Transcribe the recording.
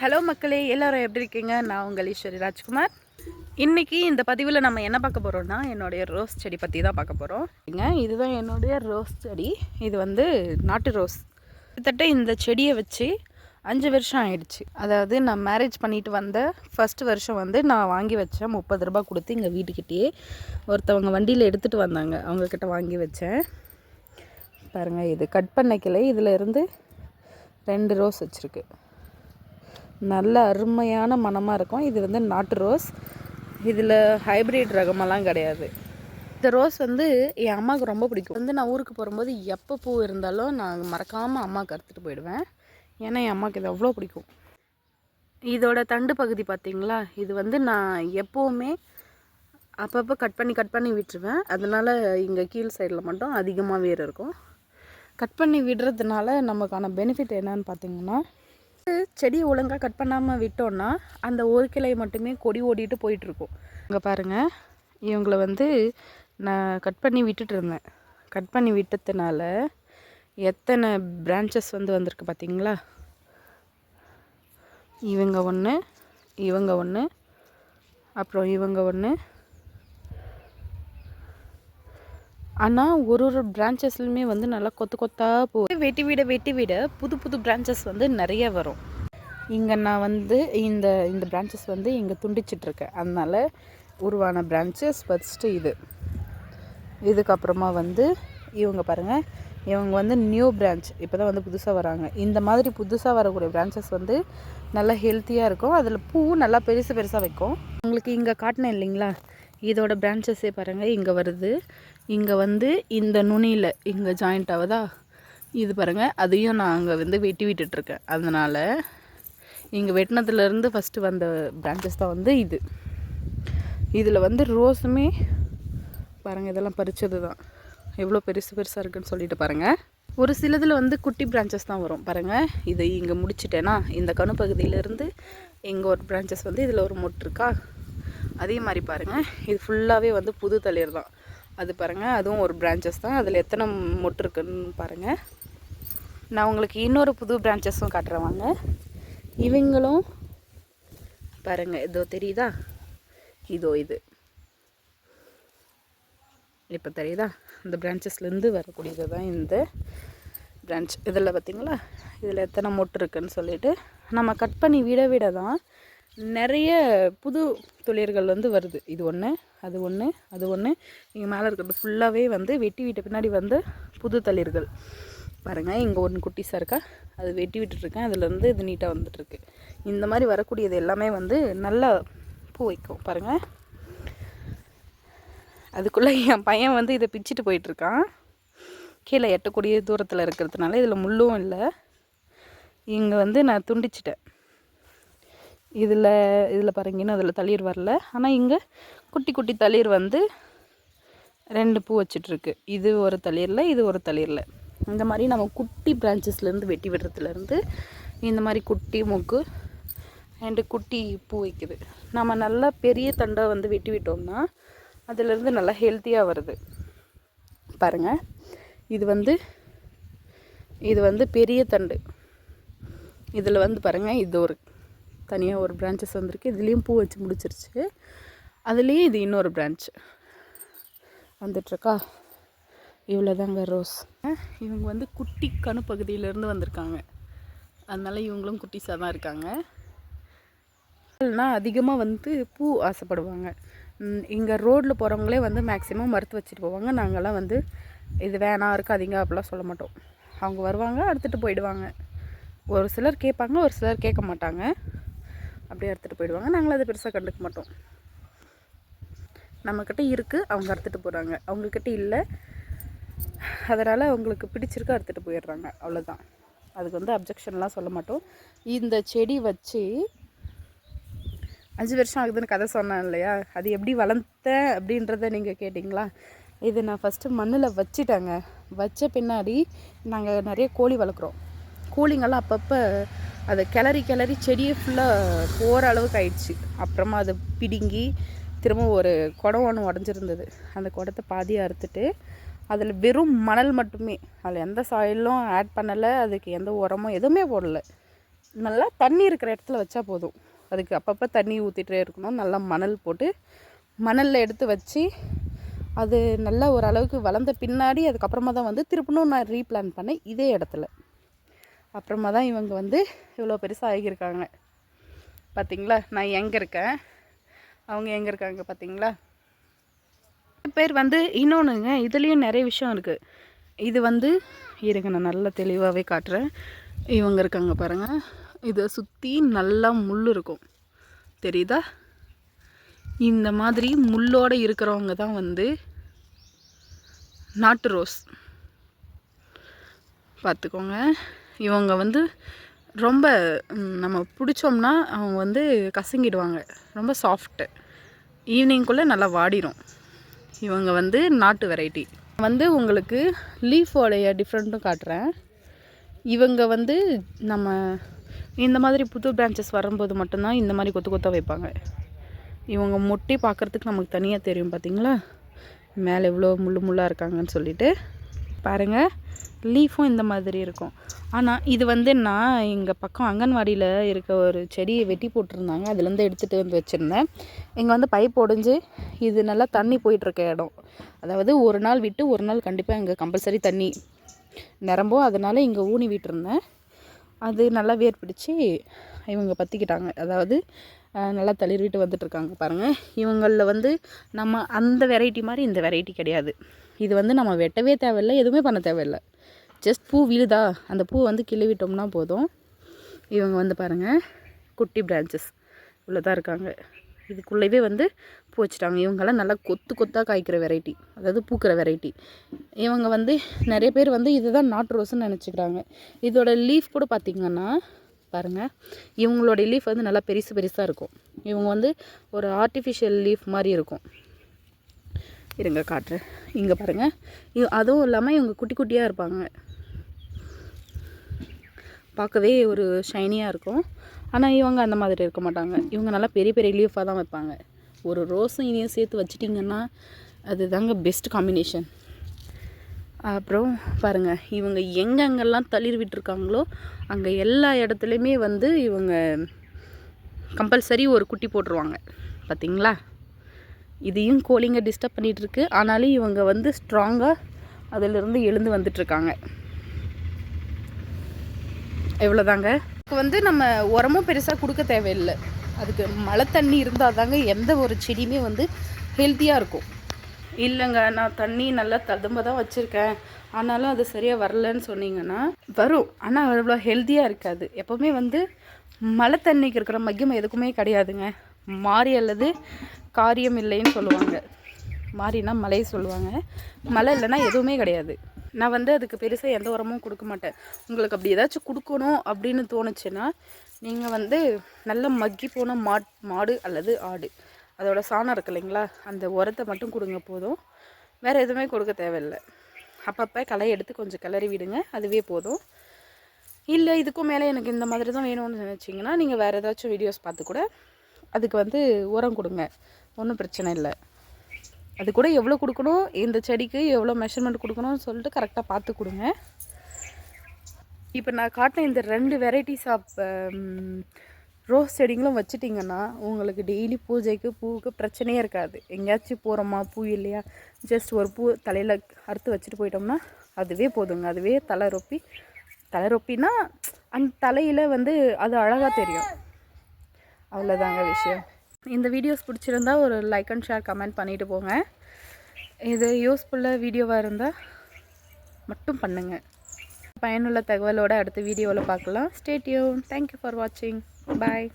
Hello மக்களே, எல்லாரும் எப்படி இருக்கீங்க? நான் உங்கள் ஈஸ்வரி ராஜ்குமார். இன்றைக்கி இந்த பதிவில் நம்ம என்ன பார்க்க போகிறோம்னா, என்னுடைய ரோஸ் செடி பற்றி தான் பார்க்க போகிறோம். இதுதான் என்னுடைய ரோஸ் செடி. இது வந்து நாட்டு ரோஸ். கிட்டத்தட்ட இந்த செடியை வச்சு 5 வருஷம் ஆயிடுச்சு. அதாவது நான் மேரேஜ் பண்ணிட்டு வந்த ஃபஸ்ட்டு வருஷம் வந்து நான் வாங்கி வச்சேன். 30 ரூபா கொடுத்து எங்கள் வீட்டுக்கிட்டேயே ஒருத்தவங்க வண்டியில் எடுத்துகிட்டு வந்தாங்க. அவங்கக்கிட்ட வாங்கி வச்சேன். பாருங்கள், இது கட் பண்ண கிளை. இதில் இருந்து 2 ரோஸ் வச்சுருக்கு. நல்ல அருமையான மணமாக இருக்கும். இது வந்து நாட்டு ரோஸ். இதில் ஹைப்ரிட் ரகமெல்லாம் கிடையாது. இந்த ரோஸ் வந்து என் அம்மாவுக்கு ரொம்ப பிடிக்கும். வந்து நான் ஊருக்கு போகும்போது எப்போ பூ இருந்தாலும் நான் மறக்காமல் அம்மாவுக்கு அறுத்துட்டு போயிடுவேன். ஏன்னா என் அம்மாவுக்கு இது அவ்வளோ பிடிக்கும். இதோட தண்டு பகுதி பார்த்திங்களா, இது வந்து நான் எப்போவுமே அப்பப்போ கட் பண்ணி விட்டுருவேன். அதனால் இங்கே கீழ் சைடில் மட்டும் அதிகமாக வேர் இருக்கும். கட் பண்ணி விடுறதுனால நமக்கான பெனிஃபிட் என்னன்னு பார்த்திங்கன்னா, செடியை ஒழுங்காக கட் பண்ணாமல் விட்டோன்னா அந்த ஒரு கிளை மட்டுமே கொடி ஓடிட்டு போயிட்டுருக்கும். இங்கே பாருங்கள், இவங்களை வந்து நான் கட் பண்ணி விட்டுட்டு இருந்தேன். கட் பண்ணி விட்டதுனால எத்தனை பிரான்ச்சஸ் வந்து வந்திருக்கு பார்த்திங்களா. இவங்க ஒன்று, இவங்க ஒன்று, அப்புறம் இவங்க ஒன்று. ஆனால் ஒரு பிரான்ச்சஸ்லையுமே வந்து நல்லா கொத்தாக போகும். வெட்டி விட புது பிரான்ச்சஸ் வந்து நிறைய வரும். இங்கே நான் வந்து இந்த பிரான்ச்சஸ் வந்து இங்கே துண்டிச்சிட்ருக்கேன். அதனால் உருவான பிரான்ச்சஸ் ஃபஸ்ட்டு இதுக்கப்புறமா வந்து இவங்க பாருங்கள், இவங்க வந்து நியூ பிரான்ச் இப்போ தான் வந்து புதுசாக வராங்க. இந்த மாதிரி புதுசாக வரக்கூடிய பிரான்ச்சஸ் வந்து நல்லா ஹெல்த்தியாக இருக்கும். அதில் பூ நல்லா பெருசாக வைக்கும். உங்களுக்கு இங்கே காட்டினேன் இல்லைங்களா, இதோட பிரான்ச்சஸே பாருங்கள் இங்கே வருது. இங்கே வந்து இந்த நுனியில் இங்கே ஜாயிண்ட் ஆகுதா, இது பாருங்கள். அதையும் நான் அங்கே வந்து வெட்டி விட்டுட்ருக்கேன். அதனால் இங்கே வெட்டினதுலேருந்து ஃபஸ்ட்டு வந்த பிரான்ச்சஸ் தான் வந்து இதில் வந்து ரோஸுமே பாருங்கள், இதெல்லாம் பறித்தது தான். எவ்வளோ பெருசாக இருக்குதுன்னு சொல்லிட்டு பாருங்கள். ஒரு சிலதில் வந்து குட்டி பிரான்ச்சஸ் தான் வரும். பாருங்கள், இதை இங்கே முடிச்சிட்டேன்னா இந்த கணு பகுதியிலேருந்து இங்கே ஒரு பிரான்ச்சஸ் வந்து இதில் ஒரு மொட்டு இருக்கா. அதே மாதிரி பாருங்கள், இது ஃபுல்லாகவே வந்து புது தளிர் தான். அது பாருங்கள், அதுவும் ஒரு பிரான்ச்சஸ் தான். அதில் எத்தனை மொட்டு இருக்குன்னு பாருங்கள். நான் உங்களுக்கு இன்னொரு புது பிரான்ச்சஸும் காட்டுறேன் வாங்க. இவங்களும் பாருங்கள், இதோ தெரியுதா, இது இப்போ தெரியுதா, இந்த பிரான்ச்சஸ்லேருந்து வரக்கூடியது தான் இந்த பிரான்ச். இதில் பார்த்திங்களா, இதில் எத்தனை மொட்டு இருக்குதுன்னு சொல்லிட்டு நம்ம கட் பண்ணி விட தான் நிறைய புது துளிர்கள் வந்து வருது. இது ஒன்று, அது ஒன்று. இங்கே மேலே இருக்கிறது ஃபுல்லாகவே வந்து வெட்டி விட்ட பின்னாடி வந்து புது தளிர்கள். பாருங்கள், இங்கே ஒன்று குட்டிஸாக இருக்கா, அது வெட்டி விட்டுட்ருக்கேன். அதுலேருந்து இது நீட்டாக வந்துட்டுருக்கு. இந்த மாதிரி வரக்கூடியது எல்லாமே வந்து நல்லா பூ வைக்கும். பாருங்கள், அதுக்குள்ளே என் பையன் வந்து இதை பிச்சுட்டு போயிட்டுருக்கான். கீழே எட்டக்கூடிய தூரத்தில் இருக்கிறதுனால இதில் முள்ளும் இல்லை. இங்கே வந்து நான் துண்டிச்சிட்டேன். இதில் பாருங்கன்னா அதில் தளிர் வரல. ஆனால் இங்கே குட்டி தளிர் வந்து 2 பூ வச்சிட்ருக்கு. இது ஒரு தளிரில், இது ஒரு தளிரில். இந்த மாதிரி நம்ம குட்டி பிரான்ச்சஸ்லேருந்து வெட்டி விடுறதுலேருந்து இந்த மாதிரி குட்டி மொக்கு அண்டு குட்டி பூ வைக்குது. நம்ம நல்லா பெரிய தண்டை வந்து வெட்டி விட்டோம்னா அதிலேருந்து நல்லா ஹெல்த்தியாக வருது. பாருங்கள், இது வந்து பெரிய தண்டு. இதில் வந்து பாருங்கள், இது ஒரு தனியாக ஒரு பிரான்ச்சஸ் வந்திருக்கு. இதுலேயும் பூ வச்சு முடிச்சிருச்சு. அதுலேயும் இது இன்னொரு பிரான்ச் வந்துட்டுருக்கா. இவ்வளோதாங்க ரோஸ். இவங்க வந்து குட்டி கணு பகுதியிலேருந்து வந்திருக்காங்க. அதனால் இவங்களும் குட்டிஸாக தான் இருக்காங்க. அதிகமாக வந்து பூ ஆசைப்படுவாங்க. இங்கே ரோட்டில் போகிறவங்களே வந்து மேக்ஸிமம் மறுத்து வச்சுட்டு போவாங்க. நாங்கள்லாம் வந்து இது வேணாம் இருக்காதீங்க அப்படிலாம் சொல்ல மாட்டோம். அவங்க வருவாங்க, எடுத்துகிட்டு போயிடுவாங்க. ஒரு சிலர் கேட்பாங்க, ஒரு சிலர் கேட்க மாட்டாங்க. அப்படியே எடுத்துகிட்டு போயிடுவாங்க. நாங்களும் அதை பெருசாக கண்டுக்க மாட்டோம். நம்மக்கிட்ட இருக்குது, அவங்க எடுத்துகிட்டு போகிறாங்க. அவங்கக்கிட்ட இல்லை, அதனால் அவங்களுக்கு பிடிச்சிருக்க எடுத்துகிட்டு போயிடுறாங்க. அவ்வளோதான். அதுக்கு வந்து அப்ஜெக்ஷன்லாம் சொல்ல மாட்டோம். இந்த செடி வச்சு 5 வருஷம் ஆகுதுன்னு கதை சொன்னேன் இல்லையா, அது எப்படி வளர்த்தேன் அப்படின்றத நீங்கள் கேட்டிங்களா. இது நான் ஃபஸ்ட்டு மண்ணில் வச்சிட்டேங்க. வச்ச பின்னாடி நாங்கள் நிறைய கோழி வளர்க்குறோம். கோழிங்கெல்லாம் அப்பப்போ அதை கிளறி செடியை ஃபுல்லாக போகிற அளவுக்கு ஆயிடுச்சு. அப்புறமா அதை பிடுங்கி திரும்ப ஒரு குடம் ஒன்று உடஞ்சிருந்தது. அந்த குடத்தை பாதியாக அறுத்துட்டு அதில் வெறும் மணல் மட்டுமே, அதில் எந்த சாயிலும் ஆட் பண்ணலை, அதுக்கு எந்த உரமும் எதுவுமே போடலை. நல்லா தண்ணி இருக்கிற இடத்துல வச்சா போதும். அதுக்கு அப்பப்போ தண்ணி ஊற்றிட்டே இருக்கணும். நல்லா மணல் போட்டு மணலில் எடுத்து வச்சு அது நல்லா ஓரளவுக்கு வளர்ந்த பின்னாடி அதுக்கப்புறமா தான் வந்து திருப்பணும் நான் ரீப்ளான் பண்ணேன் இதே இடத்துல. அப்புறமா தான் இவங்க வந்து இவ்வளோ பெருசாக ஆகியிருக்காங்க. பார்த்திங்களா, நான் எங்கே இருக்கேன், அவங்க எங்கே இருக்காங்க பார்த்திங்களா. பேர் வந்து இன்னொன்றுங்க, இதுலேயும் நிறைய விஷயம் இருக்குது. இது வந்து இருங்க நான் நல்லா தெளிவாகவே காட்டுறேன். இவங்க இருக்காங்க பாருங்கள், இதை சுற்றி நல்லா முள் இருக்கும் தெரியுதா. இந்த மாதிரி முள்ளோடு இருக்கிறவங்க தான் வந்து நாட்டு ரோஸ். பார்த்துக்கோங்க, இவங்க வந்து ரொம்ப நம்ம பிடிச்சோம்னா அவங்க வந்து கசங்கிடுவாங்க, ரொம்ப சாஃப்ட்டு, ஈவினிங்குள்ளே நல்லா வாடிடும். இவங்க வந்து நாட்டு வெரைட்டி. வந்து உங்களுக்கு லீஃபோடைய டிஃப்ரெண்ட்டும் காட்டுறேன். இவங்க வந்து நம்ம இந்த மாதிரி புது பிரான்ச்சஸ் வரும்போது மட்டும்தான் இந்த மாதிரி கொத்து கொத்தாக வைப்பாங்க. இவங்க மொட்டி பார்க்குறதுக்கு நமக்கு தனியாக தெரியும் பார்த்திங்களா, மேலே எவ்வளோ முள்ளாக இருக்காங்கன்னு சொல்லிட்டு. பாருங்கள், லீஃபும் இந்த மாதிரி இருக்கும். ஆனால் இது வந்து நான் எங்கள் பக்கம் அங்கன்வாடியில் இருக்க ஒரு செடியை வெட்டி போட்டிருந்தாங்க, அதுலேருந்து எடுத்துகிட்டு வந்து வச்சுருந்தேன். இங்கே வந்து பைப் உடஞ்சி இது நல்லா தண்ணி போயிட்டுருக்க இடம். அதாவது ஒரு நாள் விட்டு ஒரு நாள் கண்டிப்பாக இங்கே கம்பல்சரி தண்ணி நிரம்பும். அதனால் இங்கே ஊனி விட்டுருந்தேன். அது நல்லா வேர் பிடிச்சி இவங்க பற்றிக்கிட்டாங்க. அதாவது நல்லா தளிர்விட்டு வந்துட்டுருக்காங்க பாருங்கள். இவங்களில் வந்து நம்ம அந்த வெரைட்டி மாதிரி இந்த வெரைட்டி கிடையாது. இது வந்து நம்ம வெட்டவே தேவையில்லை, எதுவுமே பண்ண தேவையில்லை. ஜஸ்ட் பூ விழுதா, அந்த பூ வந்து கிள்ளிவிட்டோம்னா போதும். இவங்க வந்து பாருங்கள், குட்டி பிரான்ச்சஸ் இவ்வளோ தான் இருக்காங்க. இதுக்குள்ளேயே வந்து பூ வச்சுட்டாங்க. இவங்கெல்லாம் நல்லா கொத்து கொத்தாக காய்க்கிற வெரைட்டி, அதாவது பூக்கிற வெரைட்டி. இவங்க வந்து நிறைய பேர் வந்து இதுதான் நாட்டு ரோஸ்ன்னு நினச்சிக்கிறாங்க. இதோட லீஃப் கூட பார்த்திங்கன்னா பாருங்கள், இவங்களோட லீஃப் வந்து நல்லா பெருசாக இருக்கும். இவங்க வந்து ஒரு ஆர்டிஃபிஷியல் லீஃப் மாதிரி இருக்கும். இருங்க காட்டுறேன், இங்கே பாருங்கள். அதுவும் இல்லாமல் இவங்க குட்டி குட்டியாக இருப்பாங்க, பார்க்கவே ஒரு ஷைனியாக இருக்கும். ஆனால் இவங்க அந்த மாதிரி இருக்க மாட்டாங்க. இவங்க நல்லா பெரிய பெரிய லீஃபாக தான் வைப்பாங்க. ஒரு ரோஸும் இனியும் சேர்த்து வச்சிட்டிங்கன்னா அது தாங்க பெஸ்ட் காம்பினேஷன். அப்புறம் பாருங்கள், இவங்க எங்கெங்கெல்லாம் தளிர் விட்டுருக்காங்களோ அங்கே எல்லா இடத்துலையுமே வந்து இவங்க கம்பல்சரி ஒரு குட்டி போட்டுருவாங்க பார்த்திங்களா. இதையும் கோழிங்க டிஸ்டர்ப் பண்ணிகிட்ருக்கு. ஆனாலும் இவங்க வந்து ஸ்ட்ராங்காக அதிலிருந்து எழுந்து வந்துட்டுருக்காங்க. எவ்வளோதாங்க. இதுக்கு வந்து நம்ம உரமும் பெருசாக கொடுக்க தேவையில்லை. அதுக்கு மழை தண்ணி இருந்தால் தாங்க எந்த ஒரு செடியுமே வந்து ஹெல்த்தியாக இருக்கும். இல்லைங்க, நான் தண்ணி நல்லா ததும்ப தான் வச்சுருக்கேன், ஆனாலும் அது சரியாக வரலன்னு சொன்னீங்கன்னா வரும். ஆனால் அவ்வளோ ஹெல்த்தியாக இருக்காது. எப்போவுமே வந்து மழை தண்ணிக்கு இருக்கிற மகிமை எதுக்குமே கிடையாதுங்க. மாறி அல்லது காரியம் இல்லைன்னு சொல்லுவாங்க. மாறினா மழை சொல்லுவாங்க, மழை இல்லைன்னா எதுவுமே கிடையாது. நான் வந்து அதுக்கு பெருசாக எந்த உரமும் கொடுக்க மாட்டேன். உங்களுக்கு அப்படி ஏதாச்சும் கொடுக்கணும் அப்படின்னு தோணுச்சுன்னா நீங்கள் வந்து நல்ல மக்கி போன மாடு அல்லது ஆடு அதோட சாணம் இருக்கு இல்லைங்களா, அந்த உரத்தை மட்டும் கொடுங்க போதும். வேறு எதுவுமே கொடுக்க தேவையில்லை. அப்பப்போ களை எடுத்து கொஞ்சம் கிளறி விடுங்க, அதுவே போதும். இல்லை இதுக்கும் மேலே எனக்கு இந்த மாதிரி தான் வேணும்னு நினச்சிங்கன்னா நீங்கள் வேறு ஏதாச்சும் வீடியோஸ் பார்த்து கூட அதுக்கு வந்து உரம் கொடுங்க, ஒன்றும் பிரச்சனை இல்லை. அது கூட எவ்வளோ கொடுக்கணும், இந்த செடிக்கு எவ்வளோ மெஷர்மெண்ட் கொடுக்கணும்னு சொல்லிட்டு கரெக்டாக பார்த்து கொடுங்க. இப்போ நான் காட்டின இந்த 2 வெரைட்டிஸ் ஆஃப் ரோஸ் செடிங்களும் வச்சுட்டிங்கன்னா உங்களுக்கு டெய்லி பூஜைக்கு பூவுக்கு பிரச்சனையே இருக்காது. எங்கேயாச்சும் போகிறோமா, பூ இல்லையா, ஜஸ்ட் ஒரு பூ தலையில் அறுத்து வச்சுட்டு போயிட்டோம்னா அதுவே போதுங்க. அதுவே தலை ரொப்பினா அந்த தலையில் வந்து அது அழகாக தெரியும். அவ்வளோதாங்க விஷயம். இந்த வீடியோஸ் பிடிச்சிருந்தா ஒரு லைக் அண்ட் ஷேர் கமெண்ட் பண்ணிவிட்டு போங்க. இது யூஸ்ஃபுல்லாக வீடியோவாக இருந்தால் மட்டும் பண்ணுங்கள். பயனுள்ள தகவலோடு அடுத்த வீடியோவில் பார்க்கலாம். Stay tune. தேங்க்யூ ஃபார் வாட்சிங். பாய்.